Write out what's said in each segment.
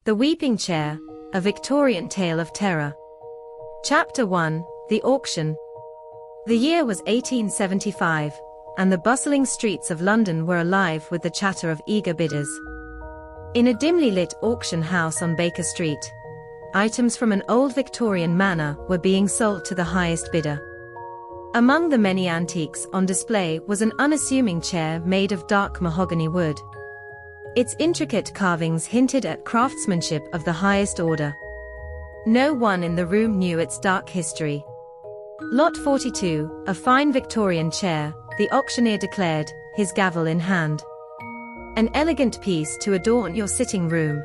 The Weeping Chair, a Victorian Tale of Terror. Chapter 1, The Auction. The year was 1875, and the bustling streets of London were alive with the chatter of eager bidders. In a dimly lit auction house on Baker Street, items from an old Victorian manor were being sold to the highest bidder. Among the many antiques on display was an unassuming chair made of dark mahogany wood. Its intricate carvings hinted at craftsmanship of the highest order. No one in the room knew its dark history. Lot 42, a fine Victorian chair, the auctioneer declared, his gavel in hand. An elegant piece to adorn your sitting room.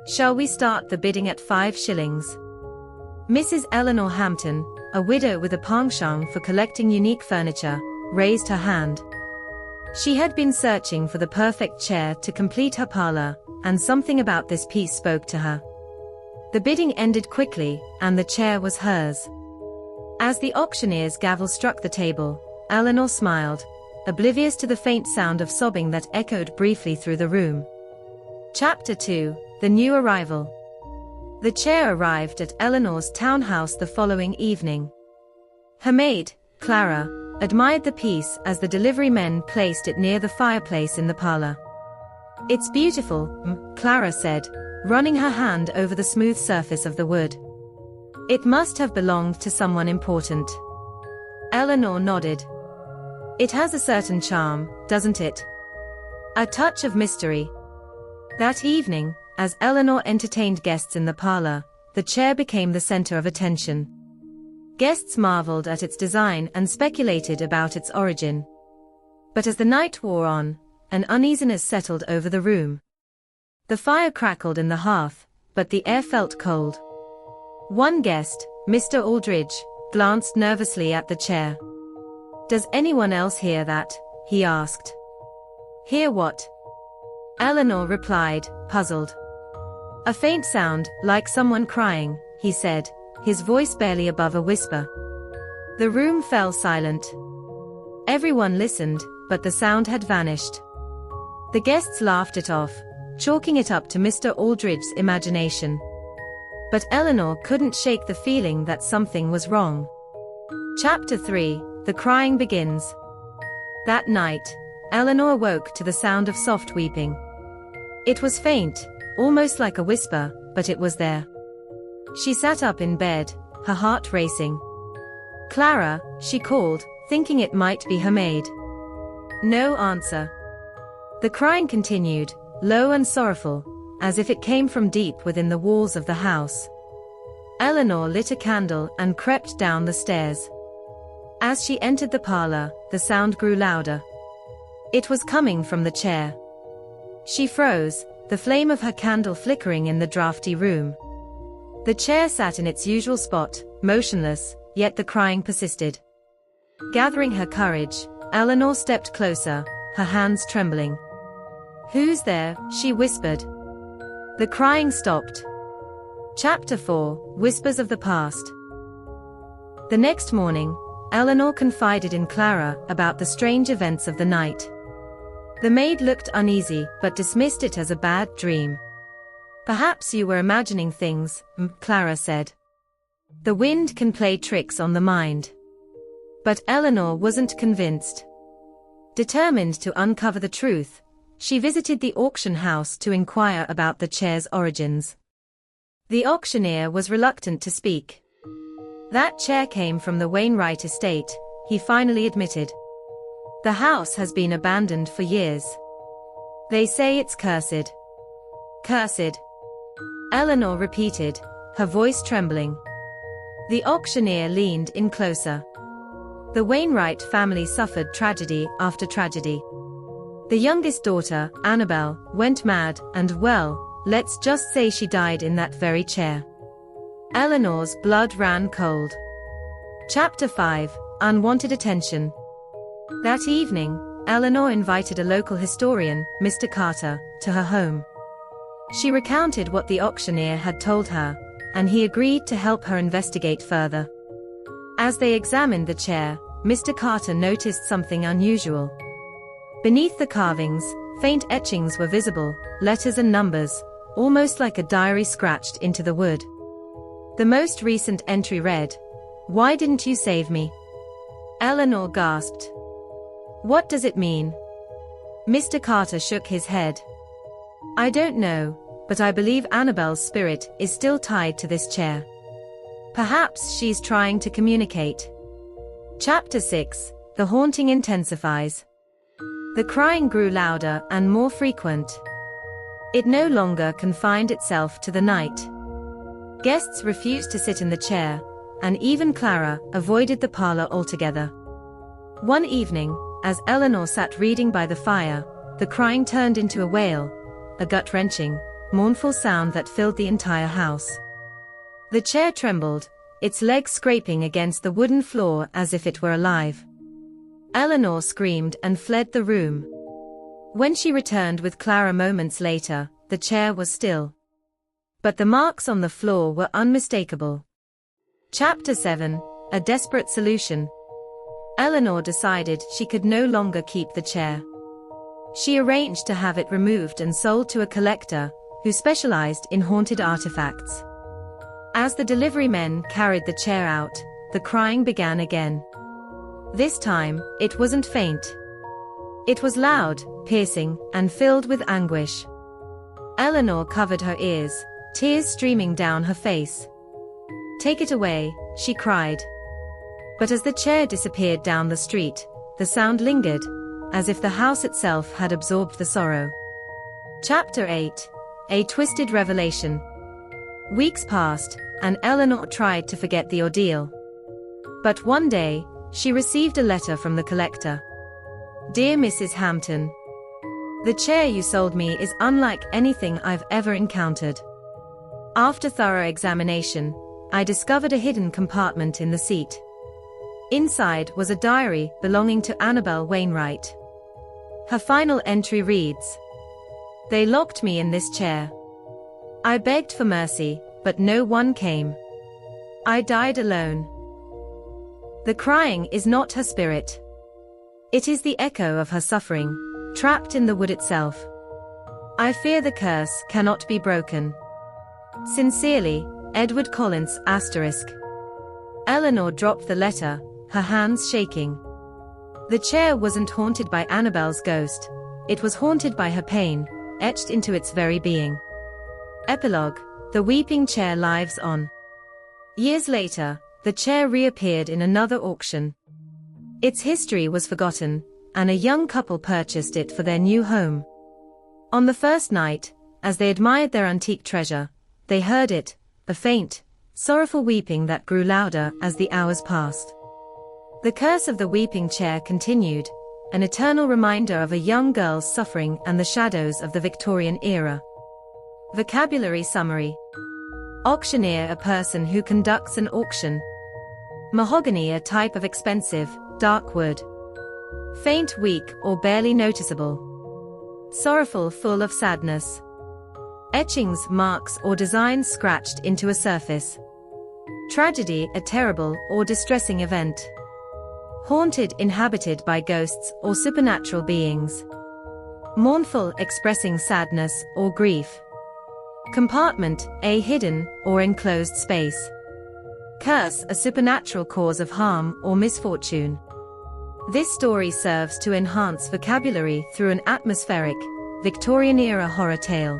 Shall we start the bidding at 5 shillings? Mrs. Eleanor Hampton, a widow with a penchant for collecting unique furniture, raised her hand. She had been searching for the perfect chair to complete her parlor, and something about this piece spoke to her. The bidding ended quickly, and the chair was hers. As the auctioneer's gavel struck the table, Eleanor smiled, oblivious to the faint sound of sobbing that echoed briefly through the room. Chapter 2, The New Arrival. The chair arrived at Eleanor's townhouse the following evening. Her maid, Clara, admired the piece as the delivery men placed it near the fireplace in the parlor. "It's beautiful," Clara said, running her hand over the smooth surface of the wood. "It must have belonged to someone important." Eleanor nodded. "It has a certain charm, doesn't it? A touch of mystery." That evening, as Eleanor entertained guests in the parlor, the chair became the center of attention. Guests marveled at its design and speculated about its origin. But as the night wore on, an uneasiness settled over the room. The fire crackled in the hearth, but the air felt cold. One guest, Mr. Aldridge, glanced nervously at the chair. "Does anyone else hear that?" he asked. "Hear what?" Eleanor replied, puzzled. "A faint sound, like someone crying," he said, his voice barely above a whisper. The room fell silent. Everyone listened, but the sound had vanished. The guests laughed it off, chalking it up to Mr. Aldridge's imagination. But Eleanor couldn't shake the feeling that something was wrong. Chapter 3, The Crying Begins. That night, Eleanor awoke to the sound of soft weeping. It was faint, almost like a whisper, but it was there. She sat up in bed, her heart racing. "Clara," she called, thinking it might be her maid. No answer. The crying continued, low and sorrowful, as if it came from deep within the walls of the house. Eleanor lit a candle and crept down the stairs. As she entered the parlor, the sound grew louder. It was coming from the chair. She froze, the flame of her candle flickering in the drafty room. The chair sat in its usual spot, motionless, yet the crying persisted. Gathering her courage, Eleanor stepped closer, her hands trembling. "Who's there?" she whispered. The crying stopped. Chapter 4, Whispers of the Past. The next morning, Eleanor confided in Clara about the strange events of the night. The maid looked uneasy, but dismissed it as a bad dream. "Perhaps you were imagining things," Clara said. "The wind can play tricks on the mind." But Eleanor wasn't convinced. Determined to uncover the truth, she visited the auction house to inquire about the chair's origins. The auctioneer was reluctant to speak. "That chair came from the Wainwright estate," he finally admitted. "The house has been abandoned for years. They say it's cursed." "Cursed?" Eleanor repeated, her voice trembling. The auctioneer leaned in closer. "The Wainwright family suffered tragedy after tragedy. The youngest daughter, Annabel, went mad, and well, let's just say she died in that very chair." Eleanor's blood ran cold. Chapter 5, Unwanted Attention. That evening, Eleanor invited a local historian, Mr. Carter, to her home. She recounted what the auctioneer had told her, and he agreed to help her investigate further. As they examined the chair, Mr. Carter noticed something unusual. Beneath the carvings, faint etchings were visible, letters and numbers, almost like a diary scratched into the wood. The most recent entry read, "Why didn't you save me?" Eleanor gasped. "What does it mean?" Mr. Carter shook his head. "I don't know, but I believe Annabelle's spirit is still tied to this chair. Perhaps she's trying to communicate." Chapter 6, The Haunting Intensifies. The crying grew louder and more frequent. It no longer confined itself to the night. Guests refused to sit in the chair, and even Clara avoided the parlor altogether. One evening, as Eleanor sat reading by the fire, the crying turned into a wail, a gut-wrenching, mournful sound that filled the entire house. The chair trembled, its legs scraping against the wooden floor as if it were alive. Eleanor screamed and fled the room. When she returned with Clara moments later, the chair was still. But the marks on the floor were unmistakable. Chapter 7, A Desperate Solution. Eleanor decided she could no longer keep the chair. She arranged to have it removed and sold to a collector who specialized in haunted artifacts. As the delivery men carried the chair out, the crying began again. This time, it wasn't faint. It was loud, piercing, and filled with anguish. Eleanor covered her ears, tears streaming down her face. "Take it away," she cried. But as the chair disappeared down the street, the sound lingered, as if the house itself had absorbed the sorrow. Chapter 8, A Twisted Revelation. Weeks passed, and Eleanor tried to forget the ordeal. But one day, she received a letter from the collector. "Dear Mrs. Hampton, the chair you sold me is unlike anything I've ever encountered. After thorough examination, I discovered a hidden compartment in the seat. Inside was a diary belonging to Annabelle Wainwright. Her final entry reads, 'They locked me in this chair. I begged for mercy, but no one came. I died alone.' The crying is not her spirit. It is the echo of her suffering, trapped in the wood itself. I fear the curse cannot be broken. Sincerely, Edward Collins *. Eleanor dropped the letter, her hands shaking. The chair wasn't haunted by Annabelle's ghost, it was haunted by her pain, etched into its very being. Epilogue, The Weeping Chair lives on. Years later, the chair reappeared in another auction. Its history was forgotten, and a young couple purchased it for their new home. On the first night, as they admired their antique treasure, they heard it, a faint, sorrowful weeping that grew louder as the hours passed. The curse of the weeping chair continued, an eternal reminder of a young girl's suffering and the shadows of the Victorian era. Vocabulary summary. Auctioneer, a person who conducts an auction. Mahogany, a type of expensive, dark wood. Faint, weak, or barely noticeable. Sorrowful, full of sadness. Etchings, marks or designs scratched into a surface. Tragedy, a terrible or distressing event. Haunted, inhabited by ghosts or supernatural beings. Mournful, expressing sadness or grief. Compartment, a hidden or enclosed space. Curse, a supernatural cause of harm or misfortune. This story serves to enhance vocabulary through an atmospheric, Victorian-era horror tale.